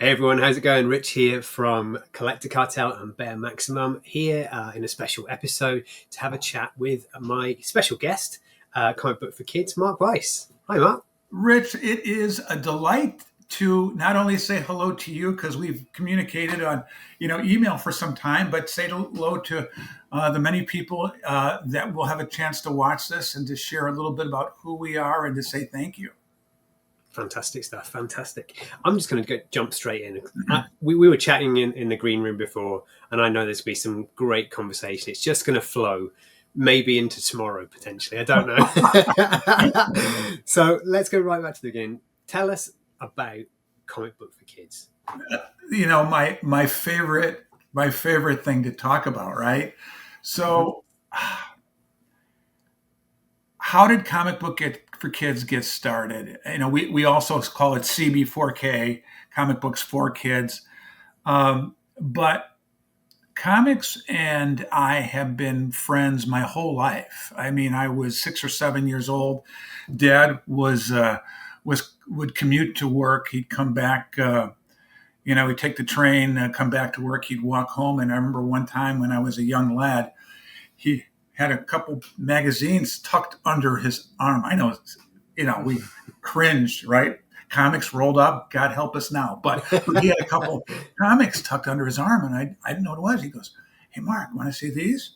Hey everyone, how's it going? Rich here from Collector Cartel and Bear Maximum here in a special episode to have a chat with my special guest, comic book for kids, Mark Weiss. Hi, Mark. Rich, it is a delight to not only say hello to you because we've communicated on, email for some time, but say hello to the many people that will have a chance to watch this and to share a little bit about who we are and to say thank you. Fantastic stuff. Fantastic. I'm just going to jump straight in. We were chatting in the green room before, and I know there's going to be some great conversation. It's just going to flow maybe into tomorrow, potentially. I don't know. So let's go right back to the beginning. Tell us about comic book for kids. My favorite thing to talk about, right? So how did comic book for kids get started? We also call it CB4K, comic books for kids. But comics and I have been friends my whole life. I mean, I was 6 or 7 years old. Dad would commute to work. He'd come back, he'd take the train, come back to work. He'd walk home. And I remember one time when I was a young lad, he had a couple magazines tucked under his arm. I know, we cringed, right? Comics rolled up, God help us now. But he had a couple comics tucked under his arm, and I didn't know what it was. He goes, "Hey, Mark, want to see these?"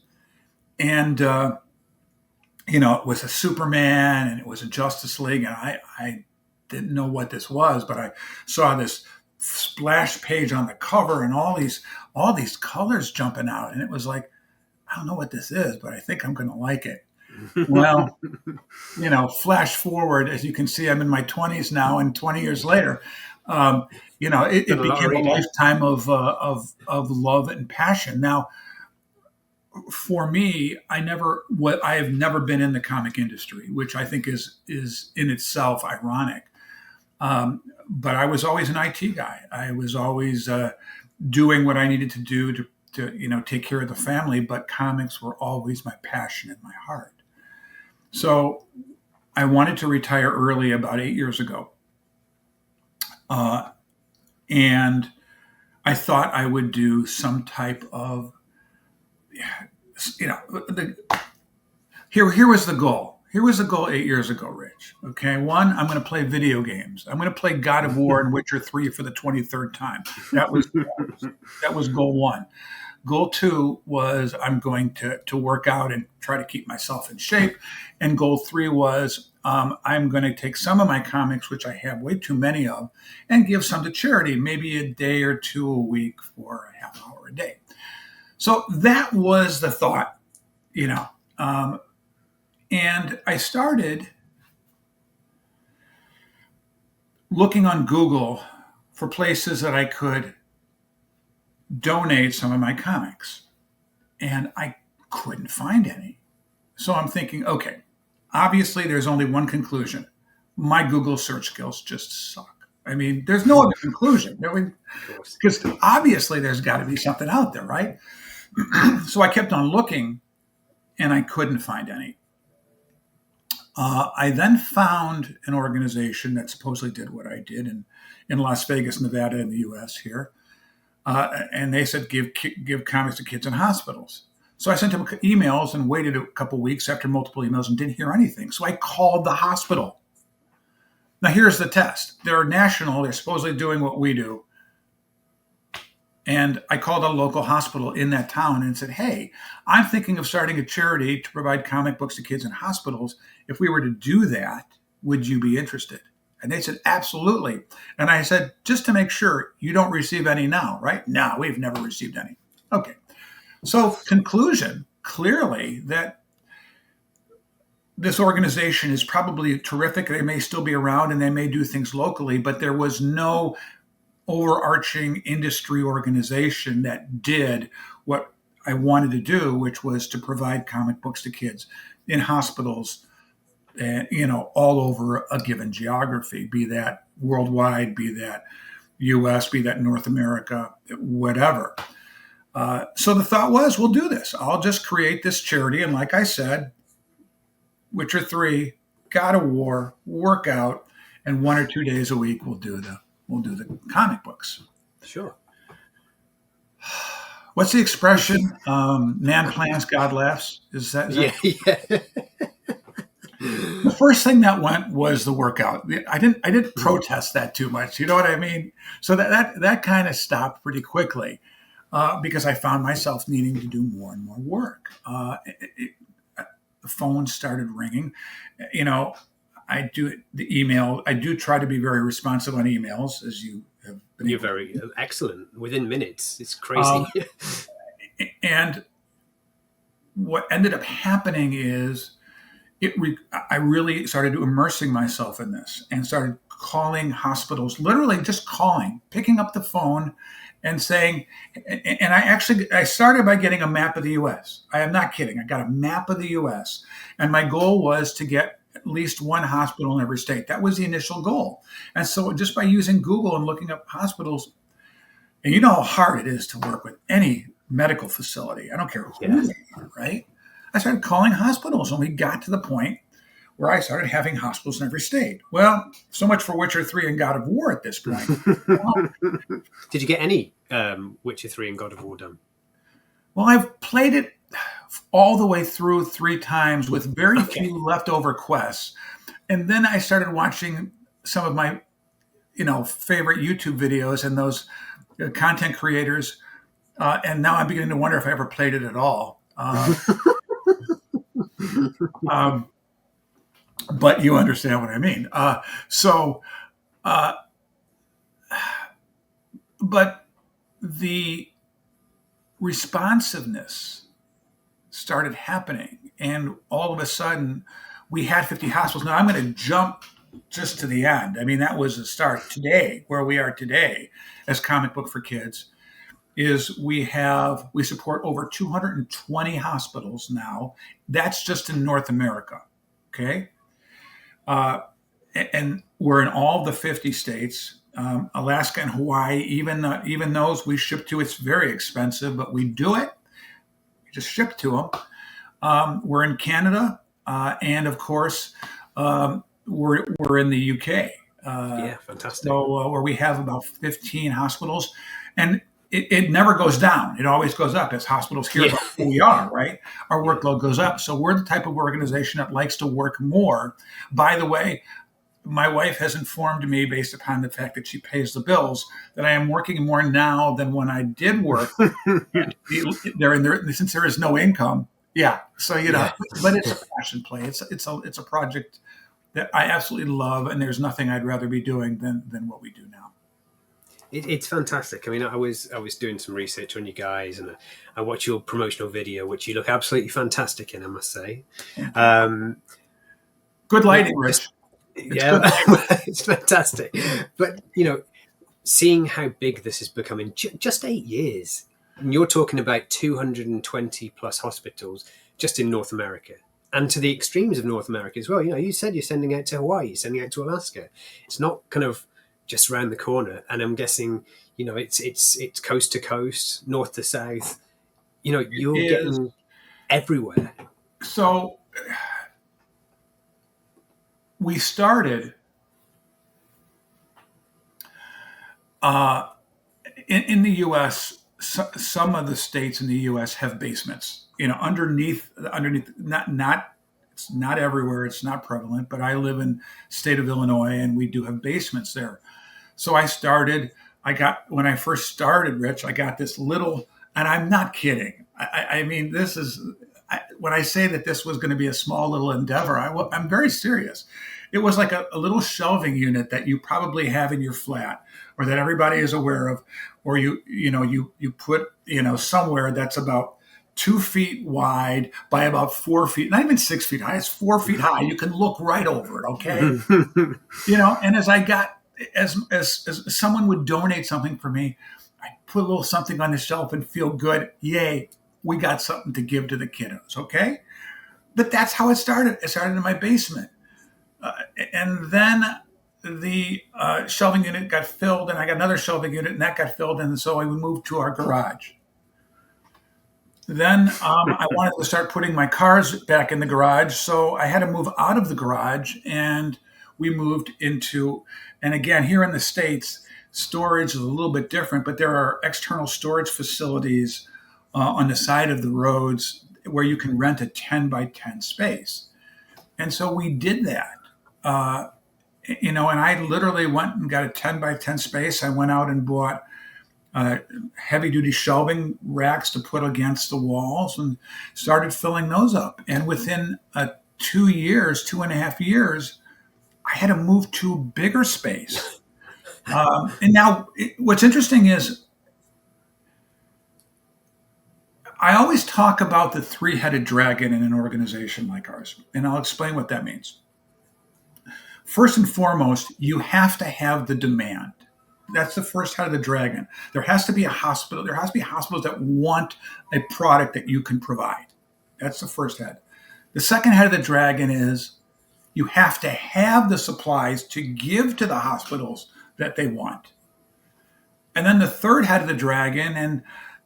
And, it was a Superman, and it was a Justice League, and I didn't know what this was, but I saw this splash page on the cover and all these colors jumping out, and it was like, I don't know what this is, but I think I'm going to like it. Well, flash forward, as you can see, I'm in my 20s now, and 20 years later, it became a lifetime of love and passion. Now, for me, I have never been in the comic industry, which I think is in itself ironic. But I was always an IT guy. I was always doing what I needed to do to take care of the family, but comics were always my passion and my heart. So I wanted to retire early about 8 years ago. And I thought I would do some type of, here was the goal. Here was the goal 8 years ago, Rich. Okay. One, I'm going to play video games. I'm going to play God of War and Witcher 3 for the 23rd time. That was goal one. Goal two was I'm going to work out and try to keep myself in shape. And goal three was I'm going to take some of my comics, which I have way too many of, and give some to charity, maybe a day or two a week for a half hour a day. So that was the thought, and I started looking on Google for places that I could donate some of my comics, and I couldn't find any. So I'm thinking, okay, obviously there's only one conclusion. My Google search skills just suck. I mean, there's no other conclusion. Because obviously there's got to be something out there, right? So I kept on looking, and I couldn't find any. I then found an organization that supposedly did what I did in Las Vegas, Nevada, in the U.S. here. And they said, give comics to kids in hospitals. So I sent them emails and waited a couple weeks after multiple emails and didn't hear anything. So I called the hospital. Now, here's the test. They're national. They're supposedly doing what we do. And I called a local hospital in that town and said, hey, I'm thinking of starting a charity to provide comic books to kids in hospitals. If we were to do that, would you be interested? And they said, absolutely. And I said, just to make sure, you don't receive any now, right? No, we've never received any. Okay. So conclusion, clearly that this organization is probably terrific. They may still be around and they may do things locally, but there was no overarching industry organization that did what I wanted to do, which was to provide comic books to kids in hospitals, and all over a given geography, be that worldwide, be that U.S., be that North America, whatever. So the thought was, we'll do this. I'll just create this charity, and like I said, Witcher 3, God of War, workout, and 1 or 2 days a week we'll do the comic books. Sure. What's the expression? Man plans, God laughs. Is that Yeah, yeah. the first thing that went was the workout. I didn't protest that too much. You know what I mean? So that kind of stopped pretty quickly because I found myself needing to do more and more work. The phone started ringing. You know, I do the email. I do try to be very responsive on emails, as you have been You're able. very excellent within minutes. It's Um, crazy. and what ended up happening is I really started immersing myself in this and started calling hospitals, literally just calling, picking up the phone and saying, and I started by getting a map of the US. I am not kidding. I got a map of the US. And my goal was to get at least one hospital in every state. That was the initial goal. And so just by using Google and looking up hospitals, and you know how hard it is to work with any medical facility. I don't care Yeah. who they are, right? I started calling hospitals and we got to the point where I started having hospitals in every state. Well, so much for Witcher 3 and God of War at this point. Did you get any Witcher 3 and God of War done? Well, I've played it all the way through 3 times with very Okay. few leftover quests. And then I started watching some of my, favorite YouTube videos and those content creators. And now I'm beginning to wonder if I ever played it at all. Um, but you understand what I mean. But the responsiveness started happening, and all of a sudden, we had 50 hospitals. Now I'm going to jump just to the end. I mean, that was the start. Today, where we are today, as Comic Book for Kids, is we support over 220 hospitals now. That's just in North America. Okay. And we're in all the 50 states, Alaska and Hawaii. Even those we ship to, it's very expensive, but we do it. We just ship to them. We're in Canada, and of course, we're in the UK. Yeah, fantastic. So where we have about 15 hospitals, and it never goes down. It always goes up as hospitals hear about who we are, right? Our workload goes up. So we're the type of organization that likes to work more. By the way, my wife has informed me, based upon the fact that she pays the bills, that I am working more now than when I did work. Since there is no income. Yeah. So, but it's a passion play. It's a project that I absolutely love, and there's nothing I'd rather be doing than what we do now. It's fantastic. I mean, I was doing some research on you guys, and I watched your promotional video, which you look absolutely fantastic in, I must say. Good lighting, Rich. It's fantastic. But, seeing how big this is becoming, just 8 years, and you're talking about 220 plus hospitals just in North America. And to the extremes of North America as well. You said you're sending out to Hawaii, you're sending out to Alaska. It's not kind of just around the corner. And I'm guessing, it's coast to coast, north to south. You're getting everywhere. So we started in the U.S. Some of the states in the U.S. have basements. Underneath. It's not everywhere. It's not prevalent. But I live in the state of Illinois, and we do have basements there. So when I first started, Rich, I got this little, and I'm not kidding. I mean, when I say that this was going to be a small little endeavor, I'm very serious. It was like a little shelving unit that you probably have in your flat, or that everybody is aware of, or you put somewhere that's about 2 feet wide by about 4 feet, not even 6 feet high. It's 4 feet high. You can look right over it. Okay, And as someone would donate something for me, I put a little something on the shelf and feel good. Yay, we got something to give to the kiddos. Okay, but that's how it started. It started in my basement, and then the shelving unit got filled, and I got another shelving unit, and that got filled, and so we moved to our garage. Then I wanted to start putting my cars back in the garage, so I had to move out of the garage, and we moved into, and again, here in the States, storage is a little bit different, but there are external storage facilities on the side of the roads where you can rent a 10 by 10 space. And so we did that. Uh, and I literally went and got a 10 by 10 space. I went out and bought heavy duty shelving racks to put against the walls and started filling those up. And within 2.5 years, I had to move to a bigger space. And now, what's interesting is I always talk about the three-headed dragon in an organization like ours, and I'll explain what that means. First and foremost, you have to have the demand. That's the first head of the dragon. There has to be a hospital. There has to be hospitals that want a product that you can provide. That's the first head. The second head of the dragon is you have to have the supplies to give to the hospitals that they want. And then the third head of the dragon,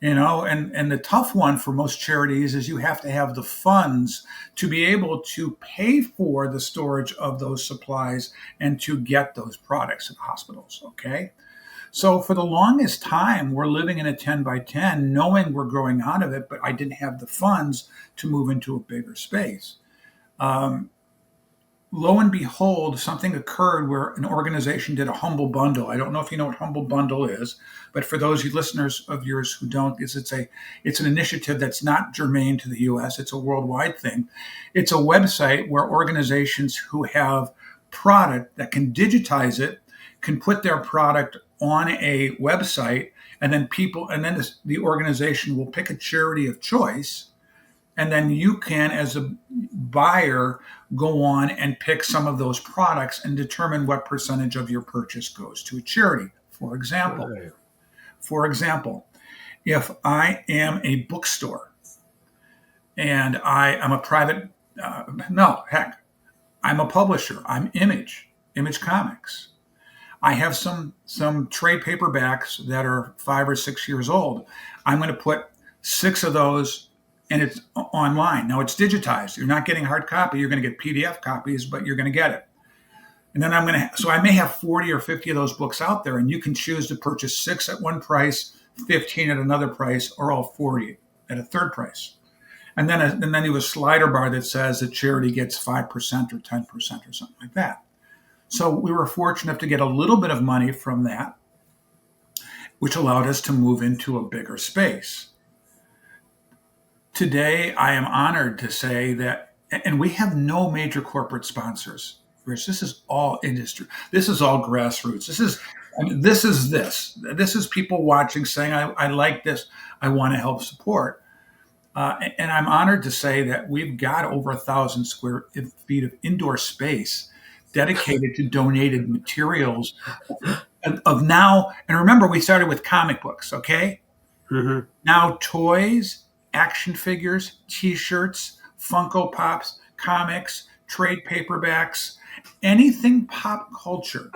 and the tough one for most charities, is you have to have the funds to be able to pay for the storage of those supplies and to get those products to the hospitals. Okay. So for the longest time, we're living in a 10 by 10, knowing we're growing out of it, but I didn't have the funds to move into a bigger space. Lo and behold, something occurred where an organization did a humble bundle. I don't know if you know what humble bundle is, but for those listeners of yours who don't, it's an initiative that's not germane to the U.S. It's a worldwide thing. It's a website where organizations who have product that can digitize it can put their product on a website, and then the organization will pick a charity of choice. And then you can, as a buyer, go on and pick some of those products and determine what percentage of your purchase goes to a charity. For example, if I am a bookstore and I am a private, I'm a publisher. I'm Image Comics. I have some trade paperbacks that are 5 or 6 years old. I'm going to put 6 of those, and it's online. Now it's digitized. You're not getting hard copy. You're going to get PDF copies, but you're going to get it. And then so I may have 40 or 50 of those books out there, and you can choose to purchase 6 at one price, 15 at another price, or all 40 at a third price. And then you have a slider bar that says the charity gets 5% or 10% or something like that. So we were fortunate enough to get a little bit of money from that, which allowed us to move into a bigger space. Today, I am honored to say that, and we have no major corporate sponsors, Rich. This is all industry. This is all grassroots. This is people watching saying, I like this. I want to help support. And I'm honored to say that we've got over 1,000 square feet of indoor space dedicated to donated materials of now. And remember, we started with comic books, okay? Mm-hmm. Now toys, action figures, T-shirts, Funko Pops, comics, trade paperbacks, anything pop culture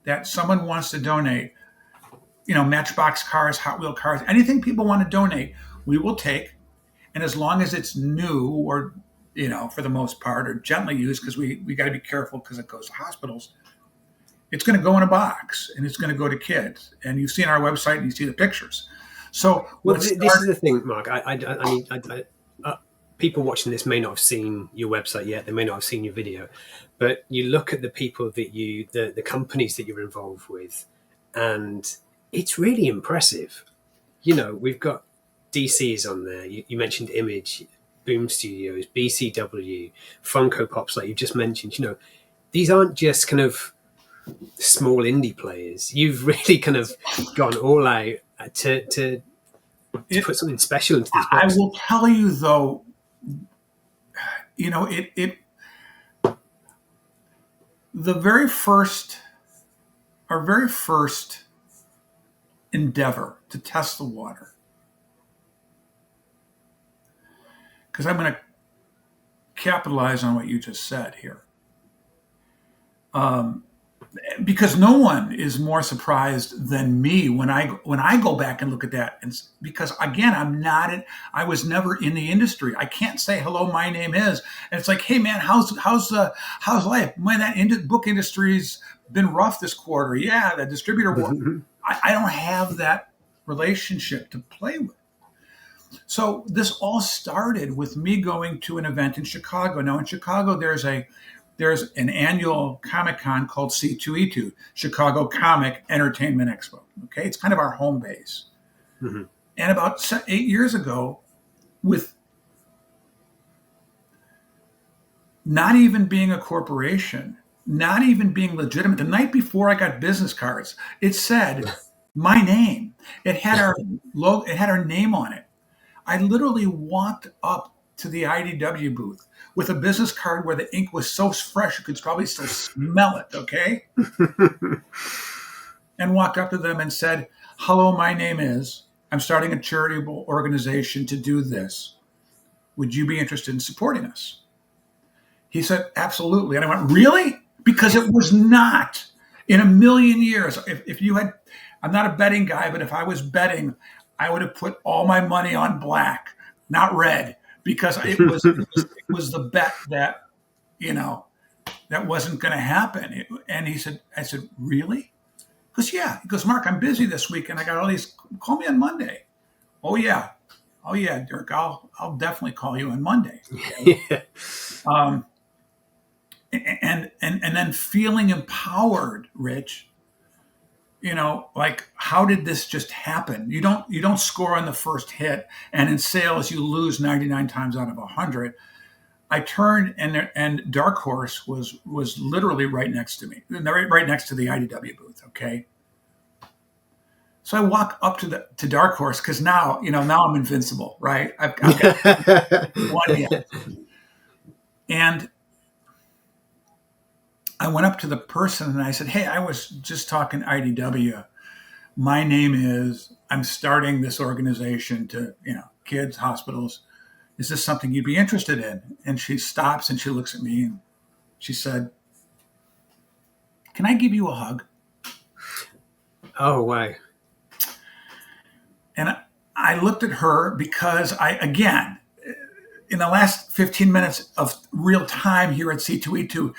that someone wants to donate, Matchbox cars, Hot Wheel cars, anything people want to donate, we will take. And as long as it's new or for the most part, or gently used, because we got to be careful because it goes to hospitals, it's going to go in a box and it's going to go to kids. And you see on our website and you see the pictures. So, this is the thing, Mark. People watching this may not have seen your website yet. They may not have seen your video, but you look at the people that the companies that you're involved with, and it's really impressive. We've got DC's on there. You mentioned Image, Boom Studios, BCW, Funko Pops, like you just mentioned. These aren't just kind of small indie players. You've really kind of gone all out to put something special into these books. I will tell you though, our very first endeavor to test the water, because I'm going to capitalize on what you just said here. because no one is more surprised than me when I go back and look at that, and because again, I was never in the industry. I can't say hello, my name is, and it's like, hey man, how's life? Man, that book industry's been rough this quarter. Yeah, the distributor. I don't have that relationship to play with. So this all started with me going to an event in Chicago. Now in Chicago, there's an annual Comic Con called C2E2, Chicago Comic Entertainment Expo. Okay, it's kind of our home base. Mm-hmm. And about 8 years ago, with not even being a corporation, not even being legitimate, the night before I got business cards, it said my name. It had our logo, it had our name on it. I literally walked up to the IDW booth with a business card where the ink was so fresh you could probably still smell it, okay? And walked up to them and said, hello, my name is, I'm starting a charitable organization to do this. Would you be interested in supporting us? He said, absolutely. And I went, really? Because it was not in a million years. If you had, I'm not a betting guy, but if I was betting, I would have put all my money on black, not red, because it was the bet that, that wasn't going to happen. And I said, really? He goes, yeah. He goes, Mark, I'm busy this week and I got all these, call me on Monday. Oh yeah, Dirk, I'll definitely call you on Monday. Okay? Yeah. And then feeling empowered, Rich, like how did this just happen? You don't score on the first hit, and in sales you lose 99 times out of 100. I turned and Dark Horse was literally right next to me, right next to the IDW booth. Okay, so I walk up to Dark Horse because now I'm invincible, right? I've got one hit, and I went up to the person and I said, hey, I was just talking IDW. My name is, I'm starting this organization to, kids, hospitals. Is this something you'd be interested in? And she stops and she looks at me and she said, can I give you a hug? Oh, wow. And I looked at her because again, in the last 15 minutes of real time here at C2E2,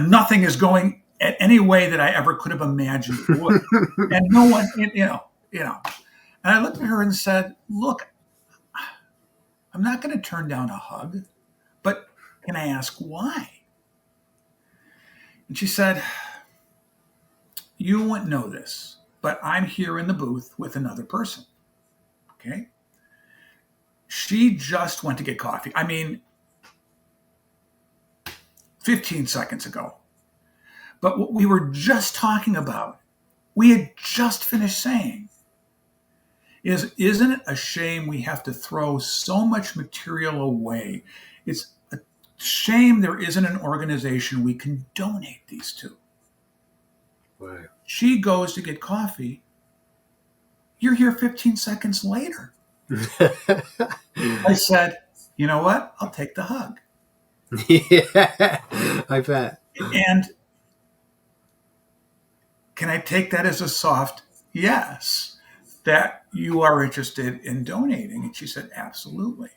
nothing is going at any way that I ever could have imagined it would. And no one, And I looked at her and said, look, I'm not going to turn down a hug, but can I ask why? And she said, you wouldn't know this, but I'm here in the booth with another person. Okay. She just went to get coffee. I mean, 15 seconds ago. But what we were just talking about, we had just finished saying, isn't it a shame we have to throw so much material away? It's a shame there isn't an organization we can donate these to. Wow. She goes to get coffee. You're here 15 seconds later. I said, you know what? I'll take the hug. Yeah, I bet. And can I take that as a soft yes, that you are interested in donating? And she said, absolutely.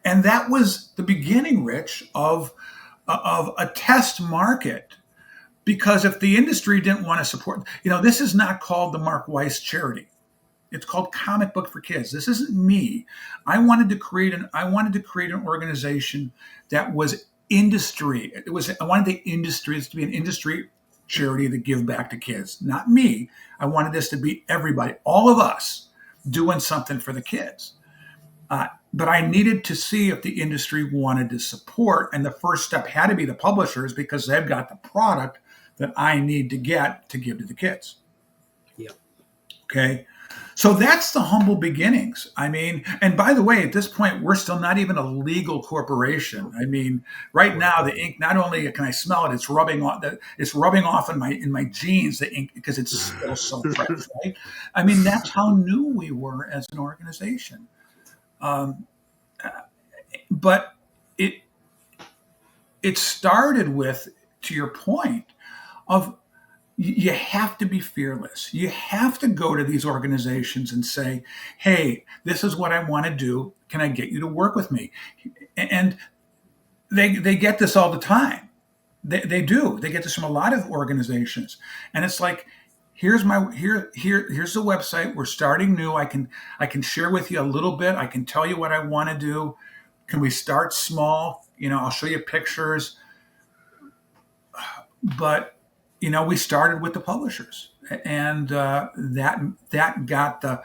And that was the beginning, Rich, of a test market. Because if the industry didn't want to support, this is not called the Mark Weiss charity. It's called Comic Book for Kids. This isn't me. I wanted to create an organization that was industry. I wanted the industries to be an industry charity to give back to kids, not me. I wanted this to be everybody, all of us doing something for the kids. But I needed to see if the industry wanted to support. And the first step had to be the publishers because they've got the product that I need to get to give to the kids. Yeah. Okay. So that's the humble beginnings. I mean, and by the way, at this point, we're still not even a legal corporation. I mean, right now, the ink, not only can I smell it, it's rubbing off in my jeans, the ink, because it's still so fresh, right? I mean, that's how new we were as an organization. But it started with, to your point, of you have to be fearless. You have to go to these organizations and say, hey, this is what I want to do. Can I get you to work with me? And they get this all the time. They do. They get this from a lot of organizations. And it's like, here's the website. We're starting new. I can share with you a little bit. I can tell you what I want to do. Can we start small? I'll show you pictures. But we started with the publishers, and that got the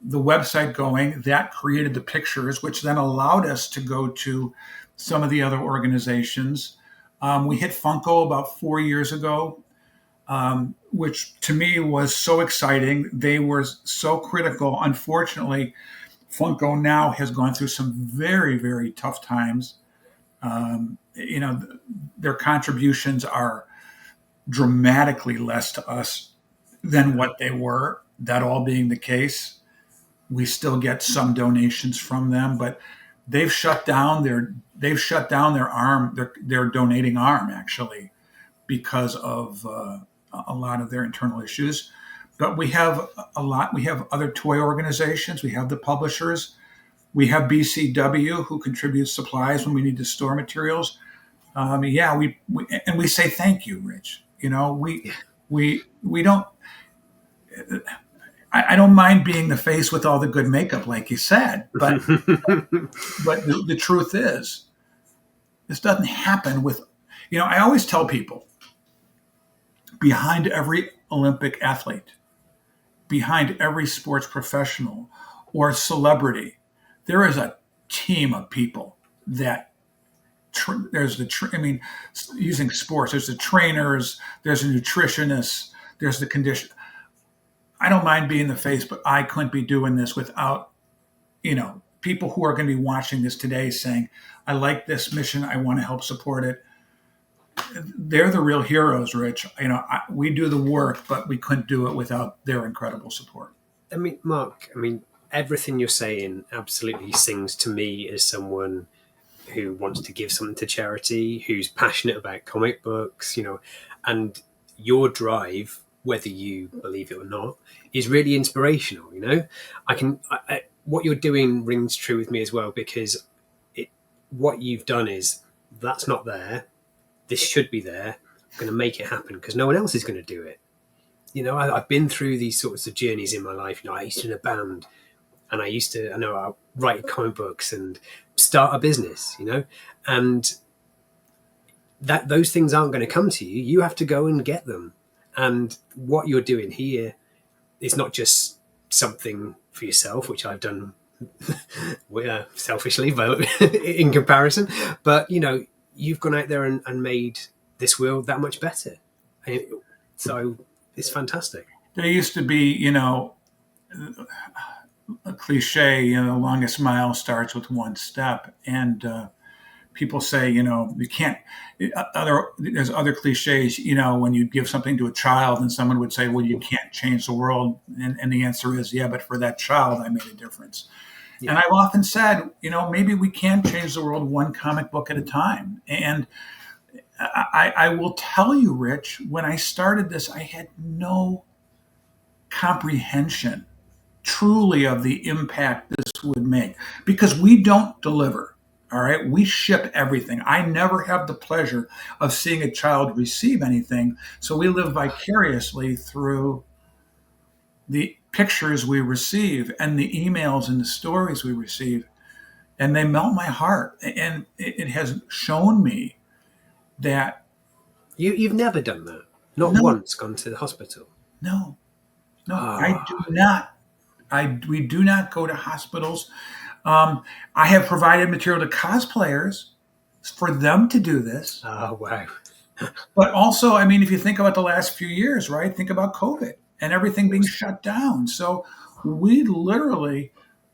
website going. That created the pictures, which then allowed us to go to some of the other organizations. We hit Funko about 4 years ago, which to me was so exciting. They were so critical. Unfortunately, Funko now has gone through some very, very tough times. Their contributions are dramatically less to us than what they were. That all being the case, we still get some donations from them, but they've shut down their arm, their donating arm, actually, because of a lot of their internal issues. But we have other toy organizations. We have the publishers. We have BCW, who contributes supplies when we need to store materials. We say thank you, Rich. We don't. I don't mind being the face with all the good makeup, like you said, but the truth is, this doesn't happen with. I always tell people, behind every Olympic athlete, behind every sports professional or celebrity, there is a team of people that. Using sports, there's the trainers, there's the nutritionists, there's the condition. I don't mind being the face, but I couldn't be doing this without, people who are going to be watching this today saying, I like this mission. I want to help support it. They're the real heroes, Rich. We do the work, but we couldn't do it without their incredible support. Mark, everything you're saying absolutely sings to me as someone who wants to give something to charity, who's passionate about comic books, and your drive, whether you believe it or not, is really inspirational. What you're doing rings true with me as well, because what you've done is, that's not there. This should be there. I'm going to make it happen because no one else is going to do it. I've been through these sorts of journeys in my life. I used to in a band, and I write comic books and start a business, and that those things aren't going to come to you. You have to go and get them. And what you're doing here is not just something for yourself, which I've done selfishly, but in comparison, but you've gone out there and made this world that much better. So it's fantastic. There used to be, a cliche, the longest mile starts with one step. And people say, you can't, there's other cliches, when you give something to a child and someone would say, well, you can't change the world. And the answer is, yeah, but for that child, I made a difference. Yeah. And I've often said, maybe we can change the world one comic book at a time. And I will tell you, Rich, when I started this, I had no comprehension truly of the impact this would make, because we don't deliver. All right. We ship everything. I never have the pleasure of seeing a child receive anything. So we live vicariously through the pictures we receive and the emails and the stories we receive. And they melt my heart. And it has shown me that. You've never done that? Not once gone to the hospital? No, I do not. We do not go to hospitals. I have provided material to cosplayers for them to do this. Oh, wow. But also, if you think about the last few years, right? Think about COVID and everything being shut down. So we literally,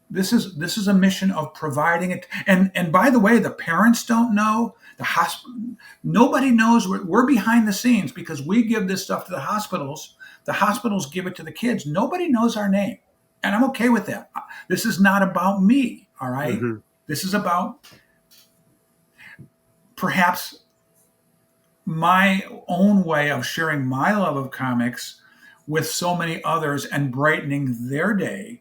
this is a mission of providing it. And by the way, the parents don't know. The hospital, nobody knows. We're behind the scenes because we give this stuff to the hospitals. The hospitals give it to the kids. Nobody knows our name. And I'm okay with that. This is not about me, all right? Mm-hmm. This is about perhaps my own way of sharing my love of comics with so many others and brightening their day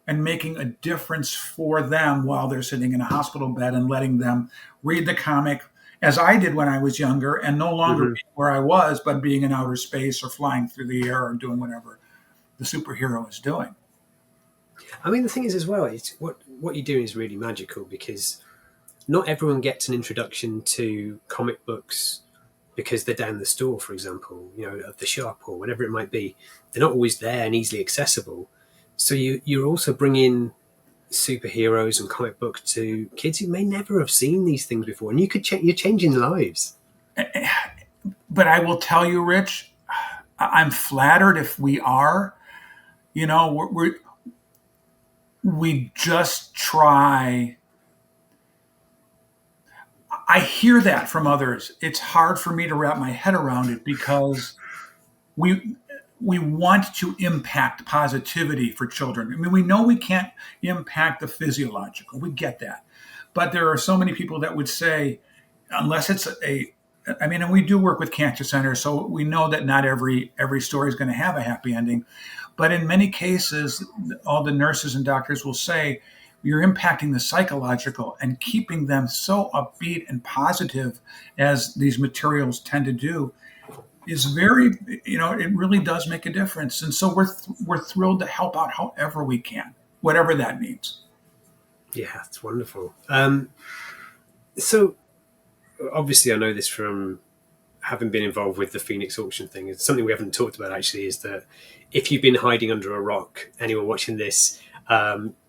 and making a difference for them while they're sitting in a hospital bed, and letting them read the comic as I did when I was younger, and no longer Hmm. being where I was, but being in outer space or flying through the air or doing whatever the superhero is doing. I mean, the thing is as well, it's what you're doing is really magical because not everyone gets an introduction to comic books because they're down the store, for example, at the shop or whatever it might be. They're not always there and easily accessible. So you're also bringing superheroes and comic book to kids who may never have seen these things before, and you're changing lives. But I will tell you, Rich, I'm flattered if we are. You know, we just try. I hear that from others. It's hard for me to wrap my head around it because we we want to impact positivity for children. I mean, we know we can't impact the physiological. We get that. But there are so many people that would say, unless it's I mean, and we do work with cancer centers, so we know that not every story is going to have a happy ending. But in many cases, all the nurses and doctors will say, you're impacting the psychological and keeping them so upbeat and positive as these materials tend to do is very, it really does make a difference. And so we're thrilled to help out however we can, whatever that means. Yeah, it's wonderful. So obviously, I know this from having been involved with the Phoenix auction thing. It's something we haven't talked about actually. Is that if you've been hiding under a rock, anyone watching this,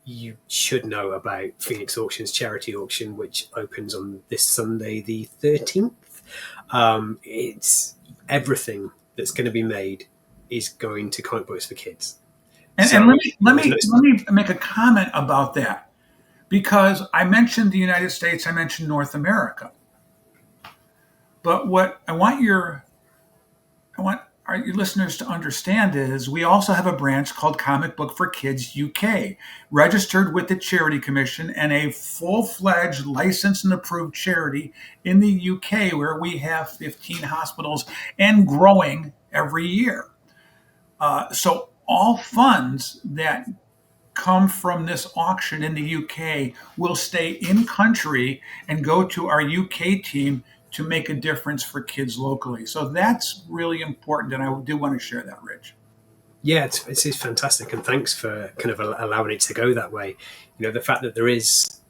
you should know about Phoenix Auction's charity auction, which opens on this Sunday, the 13th. It's everything that's going to be made is going to comic books for kids. And So let me make a comment about that, because I mentioned the United States, I mentioned North America, but what I want our listeners to understand is we also have a branch called Comic Book for Kids UK, registered with the Charity Commission and a full-fledged licensed and approved charity in the UK, where we have 15 hospitals and growing every year. So all funds that come from this auction in the UK will stay in country and go to our UK team to make a difference for kids locally. So that's really important, and I do want to share that, Rich. yeah, it's fantastic, and thanks for kind of allowing it to go that way. The fact that there is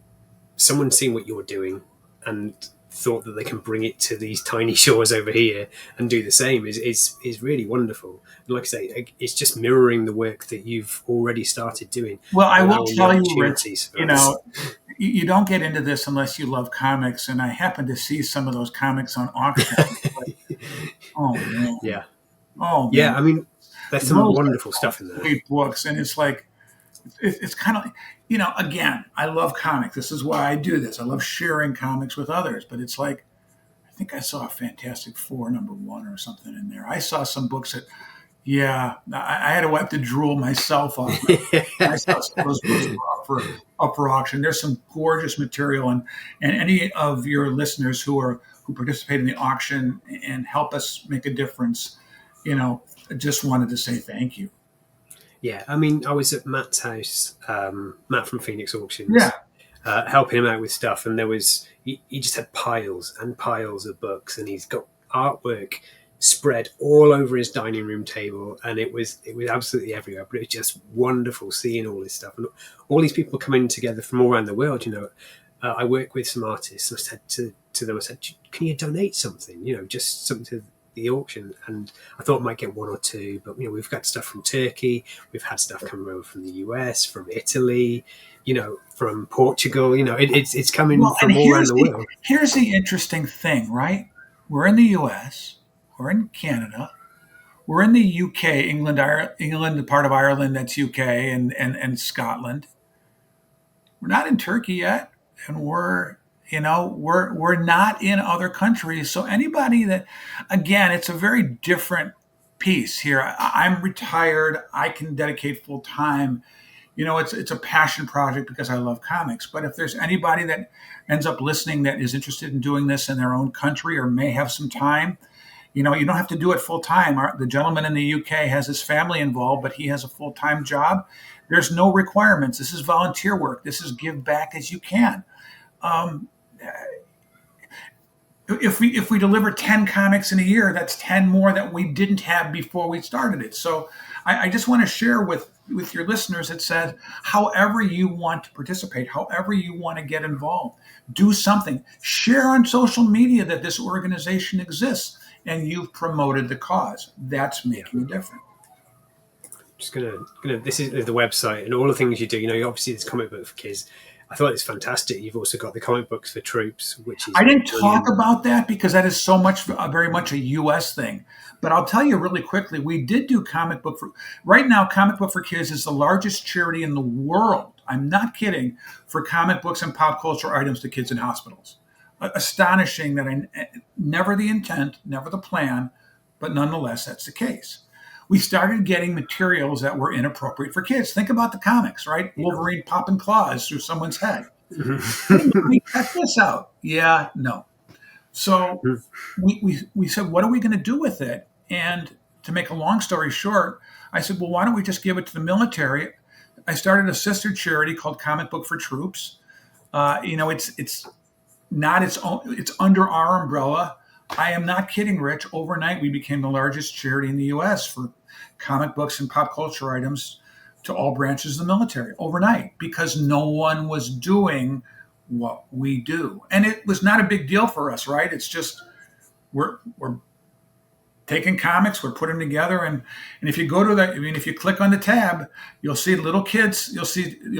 someone seeing what you're doing and thought that they can bring it to these tiny shores over here and do the same is really wonderful. And like I say, it's just mirroring the work that you've already started doing Well, I and will allowing the tell you, Rich, opportunities for you us. know, you don't get into this unless you love comics, and I happen to see some of those comics on auction. Like, oh man, Yeah, oh yeah. man, I mean, there's some those wonderful are stuff in there. great books, and it's like it's kind of, again, I love comics. This is why I do this. I love sharing comics with others. But it's like, I think I saw a Fantastic Four #1 or something in there. I saw some books that, yeah, I had to wipe the drool myself off. I saw some of those books were up for auction. There's some gorgeous material, and any of your listeners who participate in the auction and help us make a difference, just wanted to say thank you. Yeah, I mean, I was at Matt's house, Matt from Phoenix Yeah. Auctions, helping him out with stuff, and he just had piles and piles of books, and he's got artwork spread all over his dining room table, and it was absolutely everywhere. But it was just wonderful seeing all this stuff and all these people coming together from all around the world. I work with some artists, and I said to them, I said, "Can you donate something? Just something to the auction." And I thought I might get one or two, but we've got stuff from Turkey, we've had stuff coming over from the US, from Italy, from Portugal. It's coming Well, and from all around the world. here's the interesting thing, right? We're in the U.S., we're in Canada, we're in the U.K., England, the part of Ireland that's U.K., and Scotland. We're not in Turkey yet, and we're not in other countries. So anybody that, again, it's a very different piece here. I'm retired. I can dedicate full time it's a passion project because I love comics. But if there's anybody that ends up listening that is interested in doing this in their own country or may have some time, you don't have to do it full time. The gentleman in the UK has his family involved, but he has a full time job. There's no requirements. This is volunteer work. This is give back as you can. Um, if we deliver 10 comics in a year, that's 10 more that we didn't have before we started it. So I just want to share with your listeners that said, however you want to participate, however you want to get involved, do something. Share on social media that this organization exists and you've promoted the cause. That's making a difference. Just gonna. This is the website and all the things you do. Obviously this comic book for kids. I thought it's fantastic. You've also got the comic books for troops, which is. I didn't talk about that because that is very much a U.S. thing. But I'll tell you really quickly, we did do comic book for. Right now, Comic Book for Kids is the largest charity in the world. I'm not kidding, for comic books and pop culture items to kids in hospitals. Astonishing that never the intent, never the plan, but nonetheless, that's the case. We started getting materials that were inappropriate for kids. Think about the comics, right? Wolverine popping claws through someone's head. We cut this out. Yeah, no. So we said, what are we going to do with it? And to make a long story short, I said, well, why don't we just give it to the military? I started a sister charity called Comic Book for Troops. It's not its own, it's under our umbrella. I am not kidding, Rich. Overnight, we became the largest charity in the U.S. for comic books and pop culture items to all branches of the military overnight because no one was doing what we do. And it was not a big deal for us, right? It's just we're taking comics, we're putting them together, and if you go to if you click on the tab, you'll see little kids, you'll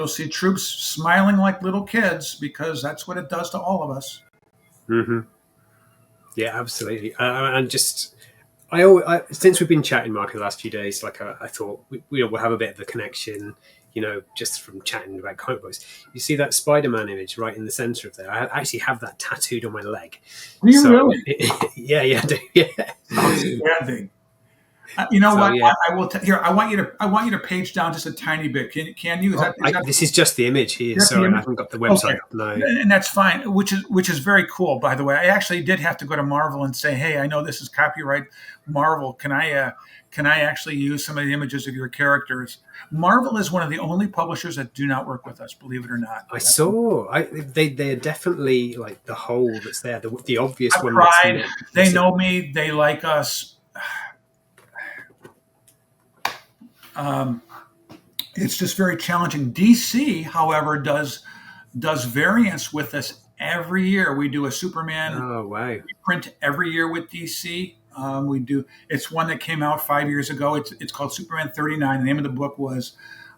see troops smiling like little kids because that's what it does to all of us. Mm-hmm. Yeah, absolutely. And just, I since we've been chatting, Mark, in the last few days, I thought we'll have a bit of a connection, just from chatting about comic books. You see that Spider-Man image right in the center of there? I actually have that tattooed on my leg. Do you really? Yeah, I do. Yeah. Outstanding. You know what? Yeah. I will. Here, I want you to page down just a tiny bit. Can you? This is just the image here. Sorry, I haven't got the website. Okay. No, and that's fine. Which is very cool, by the way. I actually did have to go to Marvel and say, hey, I know this is copyright Marvel. Can I actually use some of the images of your characters? Marvel is one of the only publishers that do not work with us, believe it or not. I saw. They're definitely like the hole that's there. The obvious one. Tried. They know me. They like us. It's just very challenging. DC, however, does variants with us every year. We do a Superman print every year with DC. We do. It's one that came out 5 years ago. It's called Superman 39. The name of the book was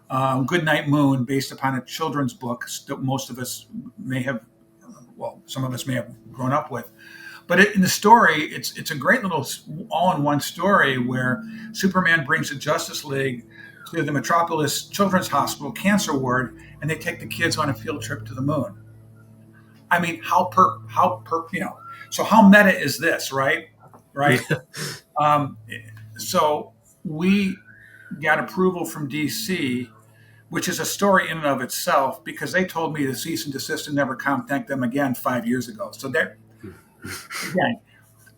Goodnight Moon, based upon a children's book that most of us may have, some of us may have grown up with. But in the story, it's a great little all-in-one story where Superman brings the Justice League to the Metropolis Children's Hospital cancer ward, and they take the kids on a field trip to the moon. I mean, so how meta is this, right? Right. So we got approval from DC, which is a story in and of itself, because they told me to cease and desist and never contact them again 5 years ago. So they're. Again,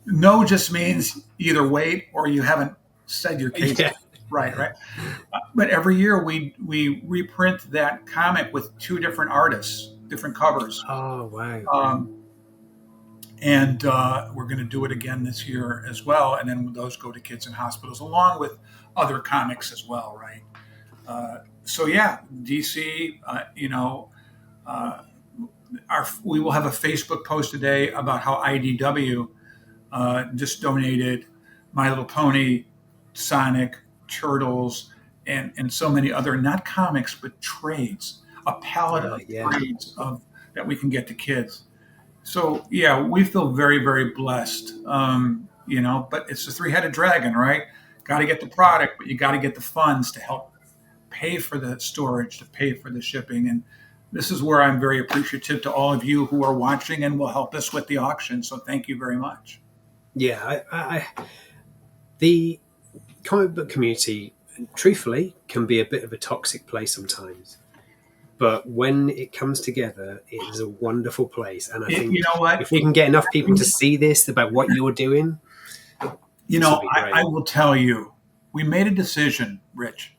no just means either wait or you haven't said your case. Yeah. Right. But every year we reprint that comic with two different artists, different covers. Oh, wow. And we're going to do it again this year as well. And then those go to kids in hospitals along with other comics as well, right? So, yeah, DC, we will have a Facebook post today about how IDW just donated My Little Pony, Sonic, Turtles, and so many other, not comics, but trades, a palette of trades that we can get to kids. So, yeah, we feel very, very blessed, but it's a three-headed dragon, right? Got to get the product, but you got to get the funds to help pay for the storage, to pay for the shipping. And this is where I'm very appreciative to all of you who are watching and will help us with the auction. So thank you very much. Yeah, the comic book community truthfully, can be a bit of a toxic place sometimes. But when it comes together, it is a wonderful place. And I You think know what? if we can get enough people to see this about what you're doing, You this will know, be I great. will tell you, we made a decision, Rich,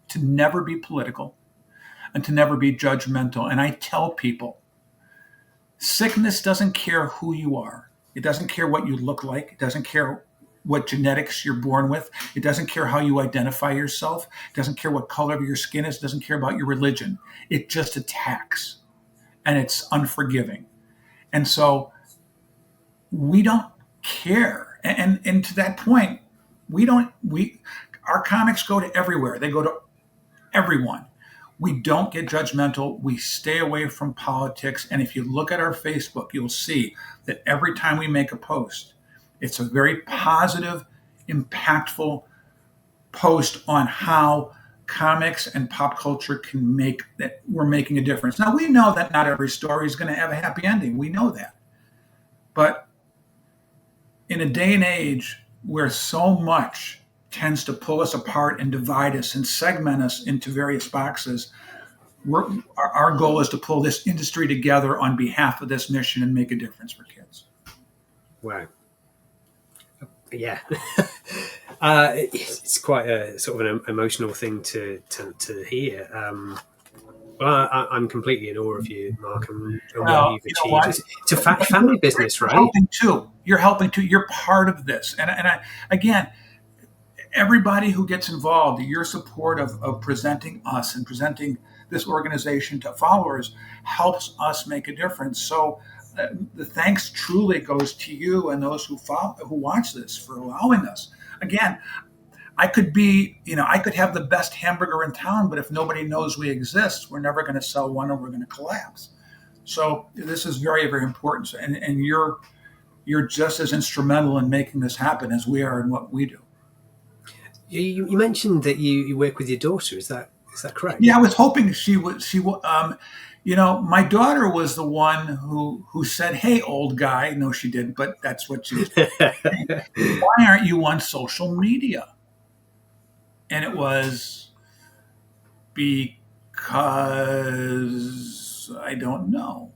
to never be political and to never be judgmental. And I tell people, sickness doesn't care who you are. It doesn't care what you look like. It doesn't care what genetics you're born with. It doesn't care how you identify yourself. It doesn't care what color of your skin is. It doesn't care about your religion. It just attacks, and it's unforgiving. And so we don't care. And to that point, we our comics go to everywhere. They go to everyone. We don't get judgmental. We stay away from politics. And if you look at our Facebook, you'll see that every time we make a post, it's a very positive, impactful post on how comics and pop culture can make that we're making a difference. Now, we know that not every story is going to have a happy ending. We know that. But in a day and age where so much tends to pull us apart and divide us and segment us into various boxes, our goal is to pull this industry together on behalf of this mission and make a difference for kids. Wow. Yeah. It's quite a sort of an emotional thing to hear. Well, I'm completely in awe of you, Mark, and what Well, you've you know achieved. what? It's a family business, You're right? helping too. You're helping too. You're part of this. And again, everybody who gets involved, your support of presenting us and presenting this organization to followers helps us make a difference. So the thanks truly goes to you and those who watch this for allowing us. Again, I could I could have the best hamburger in town, but if nobody knows we exist, we're never going to sell one, or we're going to collapse. So this is very, very important. And you're just as instrumental in making this happen as we are in what we do. You mentioned that you work with your daughter. Is that correct? Yeah, I was hoping she would. My daughter was the one who said, "Hey, old guy." No, she didn't, but that's what she was saying. Why aren't you on social media? And it was because I don't know.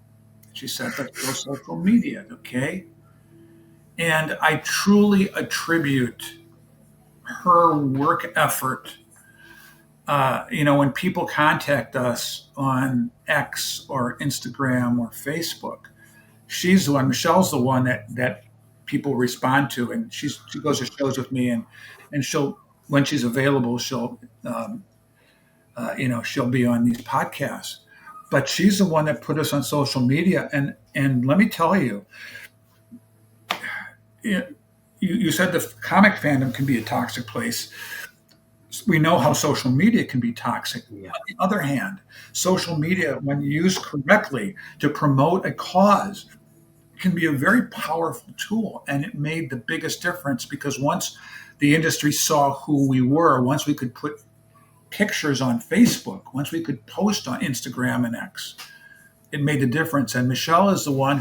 She said, "Let's go social media, okay?" And I truly attribute her work effort. When people contact us on X or Instagram or Facebook, she's the one. Michelle's the one that people respond to, and she goes to shows with me, and she'll, when she's available, she'll be on these podcasts. But she's the one that put us on social media, and let me tell you, you said the comic fandom can be a toxic place. We know how social media can be toxic. Yeah. On the other hand, social media, when used correctly to promote a cause, can be a very powerful tool. And it made the biggest difference because once the industry saw who we were, once we could put pictures on Facebook, once we could post on Instagram and X, it made a difference. And Michelle is the one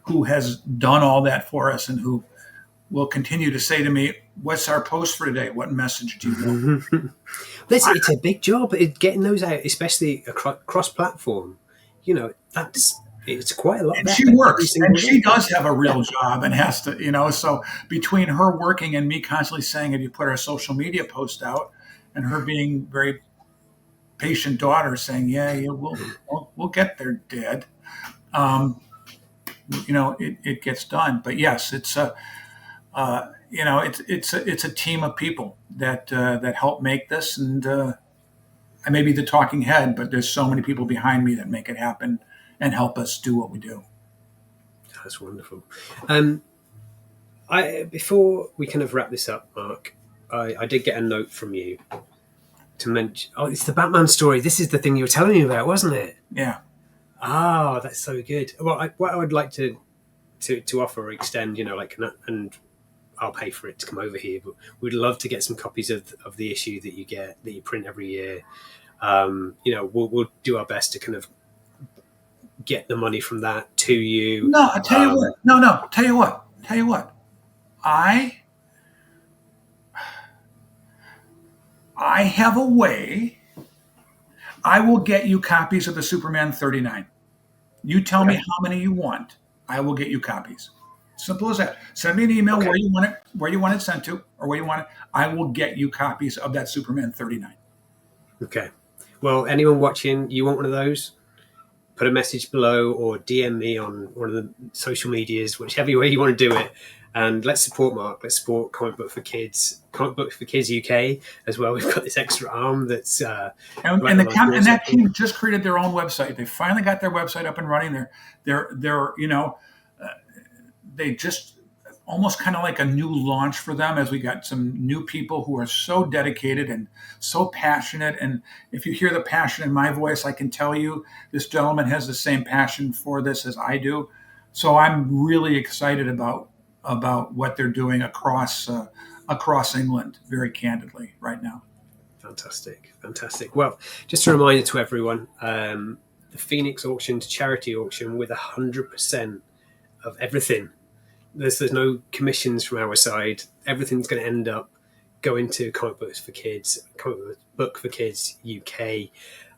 who has done all that for us and who will continue to say to me, "What's our post for today? What message do you want?" It's a big job getting those out, especially across platform. It's quite a lot. And she works, and she does have a real job and has to, so between her working and me constantly saying, "Have you put our social media post out?" and her being very patient daughter saying, "Yeah, we'll get there, Dad." It gets done. But yes, it's a team of people that help make this, and I may be the talking head, but there's so many people behind me that make it happen and help us do what we do. That's wonderful. Before we kind of wrap this up, Mark, I did get a note from you to mention. Oh, it's the Batman story. This is the thing you were telling me about, wasn't it? Yeah. Oh, that's so good. Well, what I would like to offer or extend, and I'll pay for it to come over here, but we'd love to get some copies of the issue that you print every year. We'll do our best to kind of get the money from that to you. No, I tell you what. No. Tell you what. I have a way. I will get you copies of the Superman 39. You tell me Okay. how many you want. I will get you copies. Simple as that. Send me an email Okay. where you want it sent to, or where you want it. I will get you copies of that Superman 39. Okay. Well, anyone watching, you want one of those? Put a message below or DM me on one of the social medias, whichever way you want to do it. And let's support Mark. Let's support Comic Book for Kids UK as well. We've got this extra arm that's right And, on our that doorstep. team just created their own website. They finally got their website up and running. They're they just almost kind of like a new launch for them, as we got some new people who are so dedicated and so passionate. And if you hear the passion in my voice, I can tell you this gentleman has the same passion for this as I do. So I'm really excited about what they're doing across England, very candidly, right now. Fantastic, fantastic. Well, just a reminder to everyone: the Phoenix auction's charity auction with 100% of everything. There's no commissions from our side. Everything's going to end up going to Comic Books for Kids, Comic Book for Kids UK.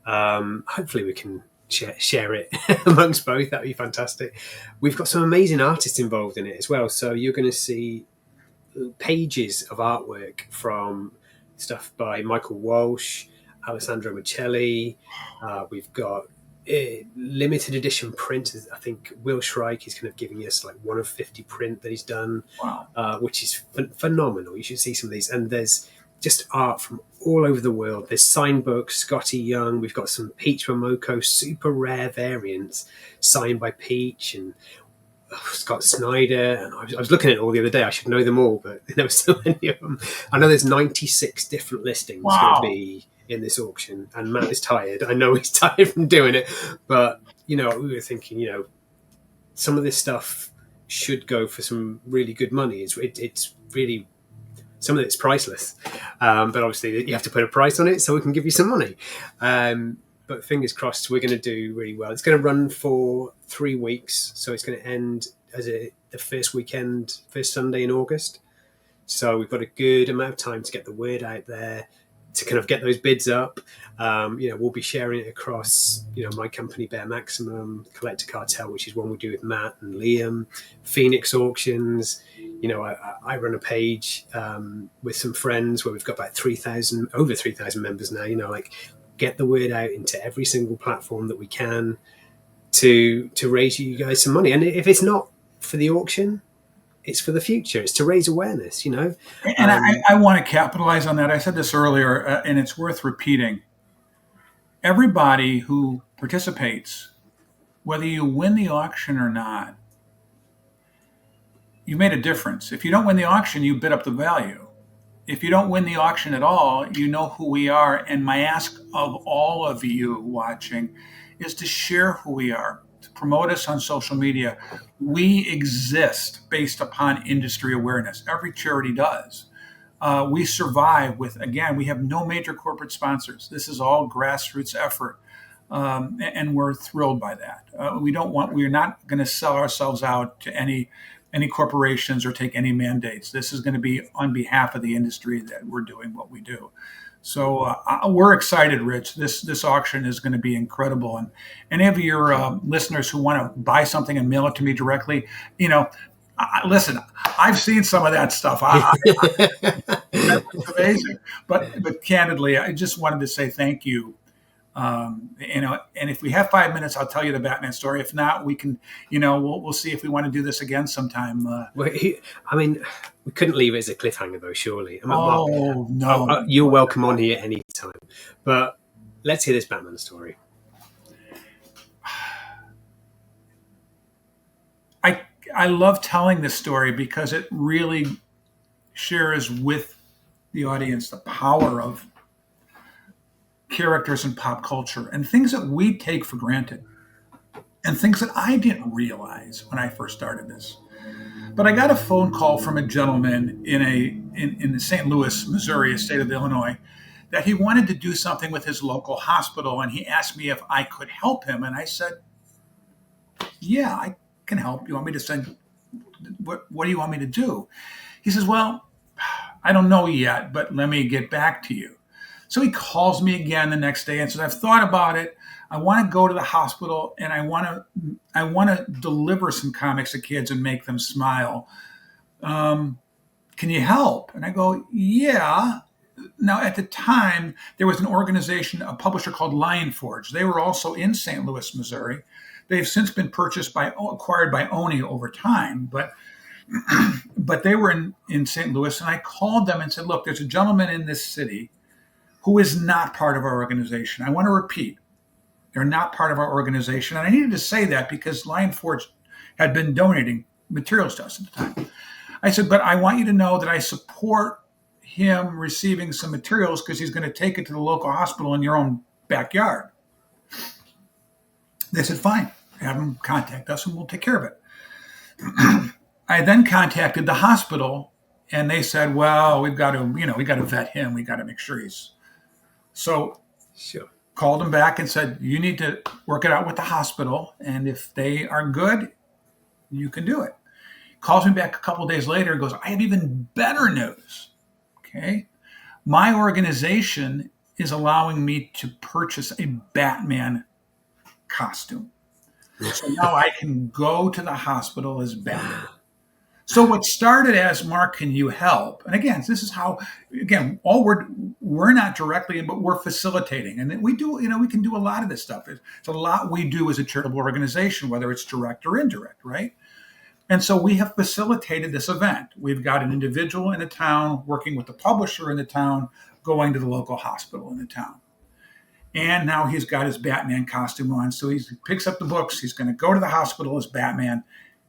Hopefully, we can share it amongst both. That'd be fantastic. We've got some amazing artists involved in it as well. So you're going to see pages of artwork from stuff by Michael Walsh, Alessandro Michelli. We've got limited edition print. I think Will Shrike is kind of giving us like 1 of 50 print that he's done, Wow. which is phenomenal. You should see some of these. And there's just art from all over the world. There's signed books, Scotty Young. We've got some Peach Momoko super rare variants signed by Peach and Scott Snyder. And I was looking at it all the other day. I should know them all, but there were so many of them. I know there's 96 different listings Wow. going to be in this auction, and Matt is tired. I know he's tired from doing it, but we were thinking, some of this stuff should go for some really good money. It's really, some of it's priceless, but obviously you have to put a price on it so we can give you some money. But fingers crossed, we're going to do really well. It's going to run for 3 weeks, so it's going to end as the first Sunday in August. So we've got a good amount of time to get the word out there, to kind of get those bids up. We'll be sharing it across, my company, Bear Maximum, Collector Cartel, which is one we do with Matt and Liam, Phoenix Auctions. I run a page with some friends where we've got about over 3,000 members now. Get the word out into every single platform that we can to raise you guys some money. And if it's not for the auction, it's for the future. It's to raise awareness, And I want to capitalize on that. I said this earlier, and it's worth repeating. Everybody who participates, whether you win the auction or not, you made a difference. If you don't win the auction, you bid up the value. If you don't win the auction at all, you know who we are. And my ask of all of you watching is to share who we are, to promote us on social media. We exist based upon industry awareness. Every charity does. We survive with, again, we have no major corporate sponsors. This is all grassroots effort. And we're thrilled by that. We're not going to sell ourselves out to any corporations or take any mandates. This is going to be on behalf of the industry that we're doing what we do. So we're excited, Rich. This auction is going to be incredible. And any of your listeners who want to buy something and mail it to me directly, listen, I've seen some of that stuff. It's amazing. But candidly, I just wanted to say thank you. And if we have 5 minutes, I'll tell you the Batman story. If not, we can, we'll see if we want to do this again sometime. we couldn't leave it as a cliffhanger, though. Surely, no, you're welcome on here anytime. But let's hear this Batman story. I love telling this story because it really shares with the audience the power of characters in pop culture and things that we take for granted and things that I didn't realize when I first started this. But I got a phone call from a gentleman in the St. Louis, Missouri, state of Illinois, that he wanted to do something with his local hospital, and he asked me if I could help him. And I said, yeah, I can help. You want me to send, what do you want me to do? He says, well, I don't know yet, but let me get back to you. So he calls me again the next day and says, I've thought about it. I want to go to the hospital and I want to deliver some comics to kids and make them smile. Can you help? And I go, yeah. Now, at the time, there was an organization, a publisher called Lion Forge. They were also in St. Louis, Missouri. They've since been acquired by Oni over time, but they were in St. Louis. And I called them and said, look, there's a gentleman in this city who is not part of our organization. I want to repeat, they're not part of our organization. And I needed to say that because Lion Forge had been donating materials to us at the time. I said, but I want you to know that I support him receiving some materials because he's going to take it to the local hospital in your own backyard. They said, fine, have him contact us and we'll take care of it. I then contacted the hospital and they said, well, we got to vet him. We got to make sure he's. So Sure. Called him back and said, you need to work it out with the hospital. And if they are good, you can do it. Calls me back a couple of days later and goes, I have even better news. Okay. My organization is allowing me to purchase a Batman costume. So now I can go to the hospital as Batman. So what started as, Mark, can you help? And again, this is how, all we're not directly in, but we're facilitating. And we do, we can do a lot of this stuff. It's a lot we do as a charitable organization, whether it's direct or indirect, right? And so we have facilitated this event. We've got an individual in the town working with the publisher in the town, going to the local hospital in the town. And now he's got his Batman costume on. So he picks up the books. He's going to go to the hospital as Batman.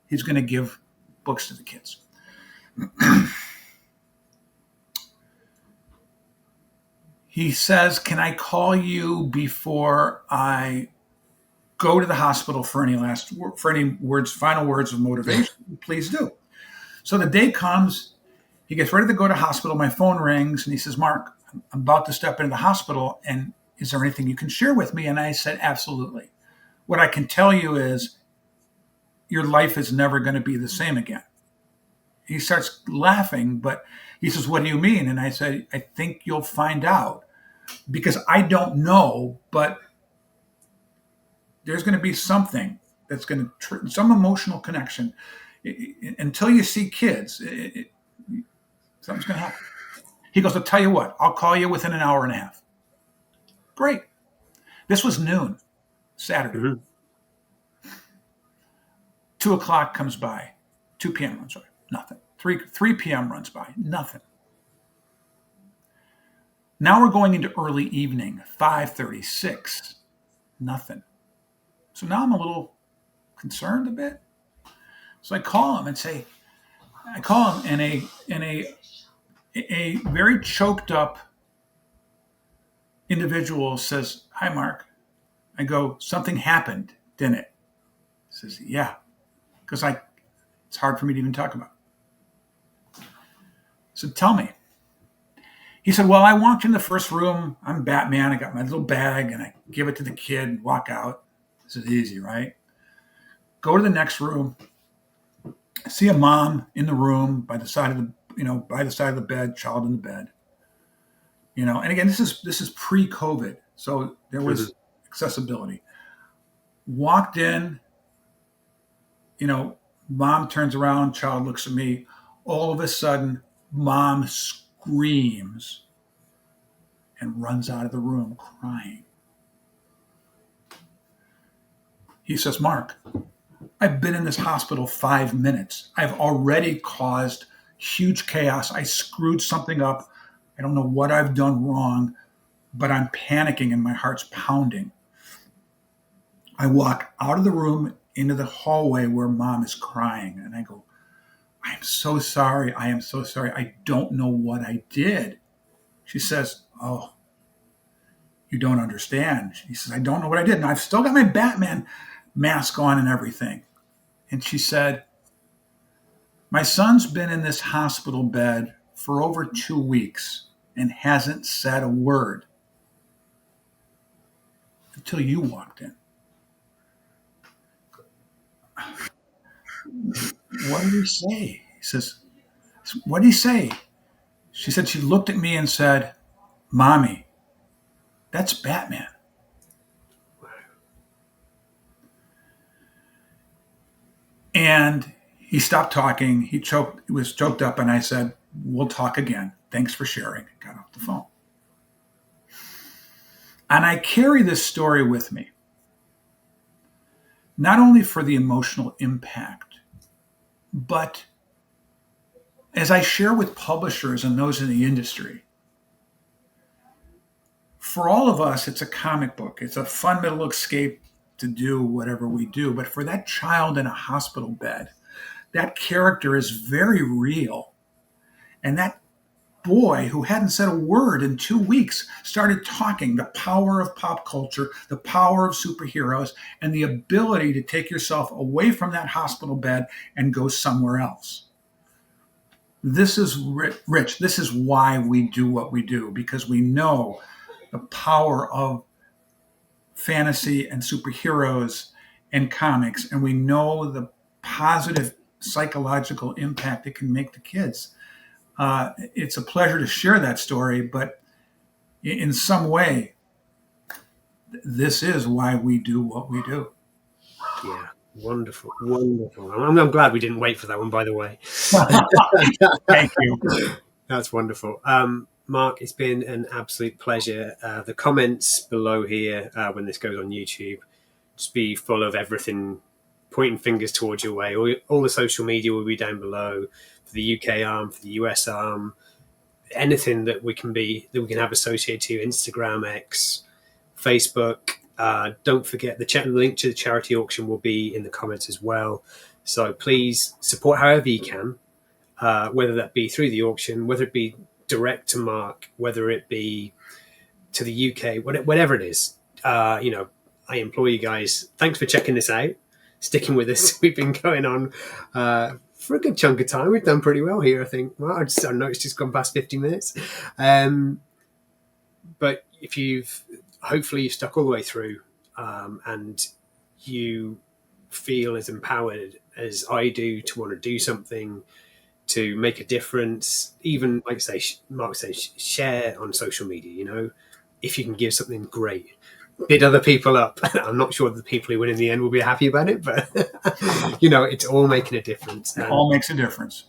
He's going to give books to the kids. He says, can I call you before I go to the hospital for any final words of motivation? Please do. So the day comes, he gets ready to go to hospital. My phone rings and he says, Mark, I'm about to step into the hospital. And is there anything you can share with me? And I said, absolutely. What I can tell you is your life is never going to be the same again. He starts laughing, but he says, what do you mean? And I said, I think you'll find out because I don't know, but there's going to be something that's going to, some emotional connection. Until you see kids, something's going to happen. He goes, I'll tell you what, I'll call you within an hour and a half. Great. This was noon, Saturday. Mm-hmm. 2 o'clock comes by. 2 p.m. runs by. Nothing. 3 p.m. runs by. Nothing. Now we're going into early evening. 5:30, 6. Nothing. So now I'm a little concerned a bit. So I call him and a very choked up individual says, hi, Mark. I go, something happened, didn't it? He says, yeah. Because it's hard for me to even talk about. I said, tell me. He said, well, I walked in the first room. I'm Batman. I got my little bag and I give it to the kid, walk out. This is easy, right? Go to the next room. I see a mom in the room by the side of the bed, child in the bed. And again, this is pre-COVID. So there was accessibility. Walked in, mom turns around, child looks at me. All of a sudden, mom screams and runs out of the room crying. He says, Mark, I've been in this hospital 5 minutes. I've already caused huge chaos. I screwed something up. I don't know what I've done wrong, but I'm panicking and my heart's pounding. I walk out of the room into the hallway where mom is crying. And I go, I am so sorry. I am so sorry. I don't know what I did. She says, oh, you don't understand. She says, I don't know what I did. And I've still got my Batman mask on and everything. And she said, my son's been in this hospital bed for over 2 weeks and hasn't said a word until you walked in. What did he say? He says, what did he say? She said, she looked at me and said, Mommy, That's Batman. And he stopped talking. He was choked up, and I said, "We'll talk again. Thanks for sharing." Got off the phone. And I carry this story with me, not only for the emotional impact, but as I share with publishers and those in the industry. For all of us, it's a comic book. It's a fun little escape to do whatever we do. But for that child in a hospital bed, that character is very real. And that boy who hadn't said a word in 2 weeks started talking. The power of pop culture, the power of superheroes, and the ability to take yourself away from that hospital bed and go somewhere else. This is Rich. This is why we do what we do, because we know the power of fantasy and superheroes and comics, and we know the positive psychological impact it can make to kids. It's a pleasure to share that story, but in some way, this is why we do what we do. Yeah, wonderful, wonderful. I'm glad we didn't wait for that one, by the way. Thank you. That's wonderful. Mark, it's been an absolute pleasure. The comments below here, when this goes on YouTube, just be full of everything, pointing fingers towards your way. All the social media will be down below for the UK arm, for the US arm, anything that we can have associated to Instagram, X, Facebook. Don't forget the link to the charity auction will be in the comments as well. So please support however you can, whether that be through the auction, whether it be direct to Mark, whether it be to the UK, whatever it is. I implore you guys, thanks for checking this out, sticking with us. We've been going on for a good chunk of time. We've done pretty well here, I think. Well, I know it's just gone past 50 minutes. But hopefully you've stuck all the way through, and you feel as empowered as I do to want to do something, to make a difference, even like Mark says, share on social media. If you can give something great, bid other people up. I'm not sure the people who win in the end will be happy about it, but it's all making a difference. It all makes a difference.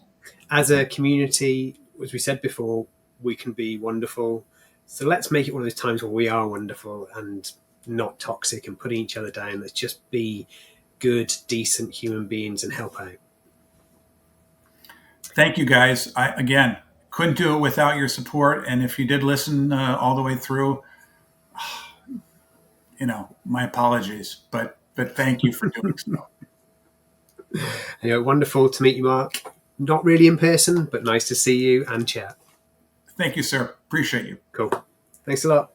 As a community, as we said before, we can be wonderful. So let's make it one of those times where we are wonderful and not toxic and putting each other down. Let's just be good, decent human beings and help out. Thank you, guys. I, again, couldn't do it without your support. And if you did listen all the way through, my apologies. But thank you for doing so. Wonderful to meet you, Mark. Not really in person, but nice to see you and chat. Thank you, sir. Appreciate you. Cool. Thanks a lot.